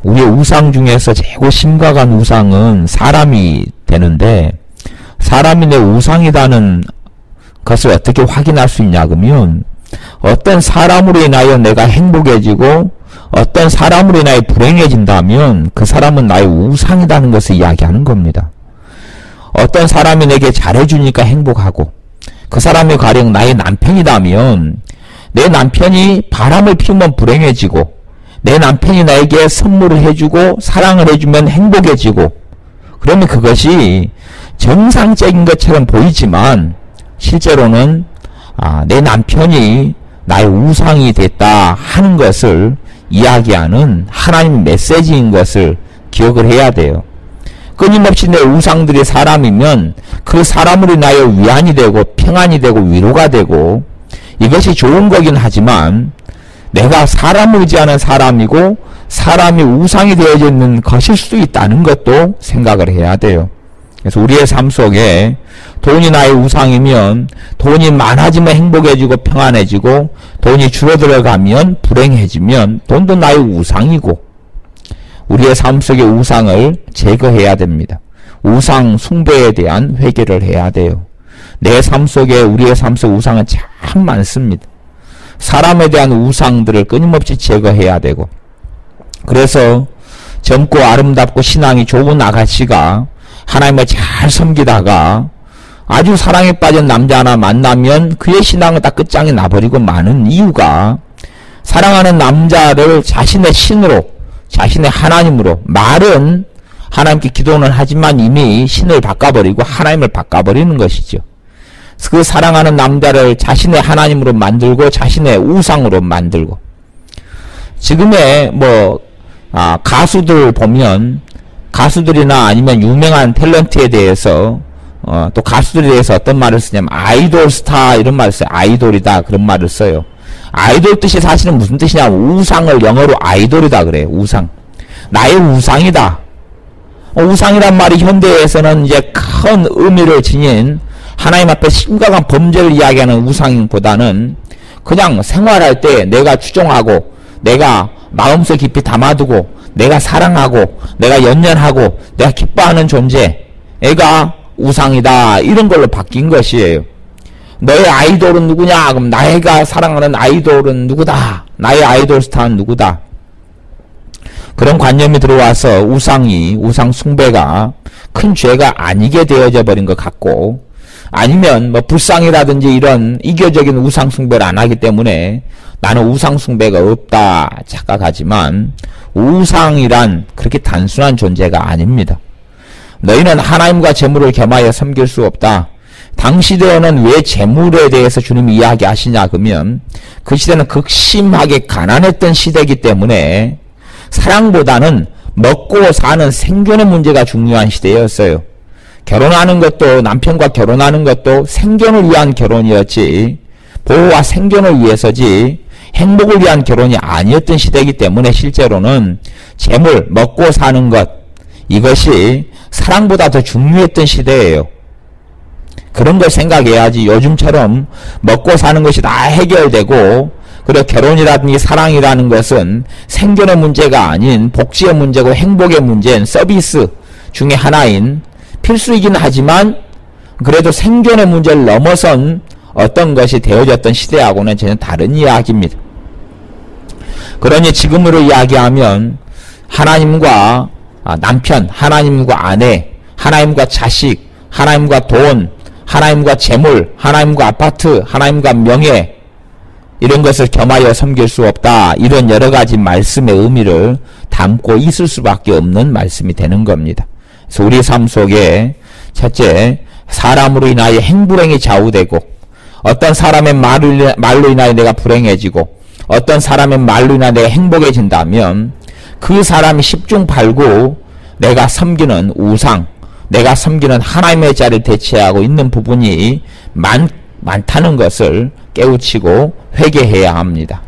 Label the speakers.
Speaker 1: 우리의 우상 중에서 최고 심각한 우상은 사람이 되는데, 사람이 내 우상이라는 것을 어떻게 확인할 수 있냐 그러면, 어떤 사람으로 인하여 내가 행복해지고 어떤 사람으로 인하여 불행해진다면 그 사람은 나의 우상이라는 것을 이야기하는 겁니다. 어떤 사람이 내게 잘해주니까 행복하고, 그 사람이 가령 나의 남편이라면 내 남편이 바람을 피우면 불행해지고, 내 남편이 나에게 선물을 해주고 사랑을 해주면 행복해지고, 그러면 그것이 정상적인 것처럼 보이지만 실제로는 내 남편이 나의 우상이 됐다 하는 것을 이야기하는 하나님 메시지인 것을 기억을 해야 돼요. 끊임없이 내 우상들이 사람이면 그 사람으로 인하여 위안이 되고 평안이 되고 위로가 되고 이것이 좋은 거긴 하지만, 내가 사람을 의지하는 사람이고 사람이 우상이 되어져 있는 것일 수도 있다는 것도 생각을 해야 돼요. 그래서 우리의 삶 속에 돈이 나의 우상이면 돈이 많아지면 행복해지고 평안해지고, 돈이 줄어들어가면 불행해지면 돈도 나의 우상이고, 우리의 삶 속의 우상을 제거해야 됩니다. 우상 숭배에 대한 회개를 해야 돼요. 내 삶 속에, 우리의 삶 속 우상은 참 많습니다. 사람에 대한 우상들을 끊임없이 제거해야 되고, 그래서 젊고 아름답고 신앙이 좋은 아가씨가 하나님을 잘 섬기다가 아주 사랑에 빠진 남자 하나 만나면 그의 신앙은 다 끝장이 나버리고 마는 이유가, 사랑하는 남자를 자신의 신으로, 자신의 하나님으로, 말은 하나님께 기도는 하지만 이미 신을 바꿔버리고 하나님을 바꿔버리는 것이죠. 그 사랑하는 남자를 자신의 하나님으로 만들고 자신의 우상으로 만들고, 지금의 가수들 보면, 가수들이나 아니면 유명한 탤런트에 대해서 또 가수들에 대해서 어떤 말을 쓰냐면 아이돌 스타 이런 말을 써요. 아이돌이다 그런 말을 써요. 아이돌 뜻이 사실은 무슨 뜻이냐면 우상을 영어로 아이돌이다 그래요. 우상. 나의 우상이다. 우상이란 말이 현대에서는 이제 큰 의미를 지닌 하나님 앞에 심각한 범죄를 이야기하는 우상보다는 그냥 생활할 때 내가 추종하고 내가 마음속 깊이 담아두고 내가 사랑하고 내가 연연하고 내가 기뻐하는 존재가 우상이다 이런 걸로 바뀐 것이에요. 너의 아이돌은 누구냐? 그럼 내가 사랑하는 아이돌은 누구다? 나의 아이돌 스타는 누구다? 그런 관념이 들어와서 우상 숭배가 큰 죄가 아니게 되어져 버린 것 같고, 아니면 불상이라든지 이런 이교적인 우상 숭배를 안 하기 때문에 나는 우상 숭배가 없다 착각하지만, 우상이란 그렇게 단순한 존재가 아닙니다. 너희는 하나님과 재물을 겸하여 섬길 수 없다. 당시대에는 왜 재물에 대해서 주님이 이야기하시냐 그러면, 그 시대는 극심하게 가난했던 시대이기 때문에 사랑보다는 먹고 사는 생존의 문제가 중요한 시대였어요. 결혼하는 것도, 남편과 결혼하는 것도 생존을 위한 결혼이었지, 보호와 생존을 위해서지 행복을 위한 결혼이 아니었던 시대이기 때문에 실제로는 재물, 먹고 사는 것, 이것이 사랑보다 더 중요했던 시대예요. 그런 걸 생각해야지 요즘처럼 먹고 사는 것이 다 해결되고, 그리고 결혼이라든지 사랑이라는 것은 생존의 문제가 아닌 복지의 문제고 행복의 문제인 서비스 중에 하나인, 필수이긴 하지만 그래도 생존의 문제를 넘어선 어떤 것이 되어졌던 시대하고는 전혀 다른 이야기입니다. 그러니 지금으로 이야기하면 하나님과 남편, 하나님과 아내, 하나님과 자식, 하나님과 돈, 하나님과 재물, 하나님과 아파트, 하나님과 명예, 이런 것을 겸하여 섬길 수 없다. 이런 여러 가지 말씀의 의미를 담고 있을 수밖에 없는 말씀이 되는 겁니다. 그래서 우리 삶 속에 첫째, 사람으로 인하여 행불행이 좌우되고, 어떤 사람의 말로 인하여 내가 불행해지고, 어떤 사람의 말로 인하여 내가 행복해진다면 그 사람이 10중 8구 내가 섬기는 우상, 내가 섬기는 하나님의 자리를 대체하고 있는 부분이 많다는 것을 깨우치고 회개해야 합니다.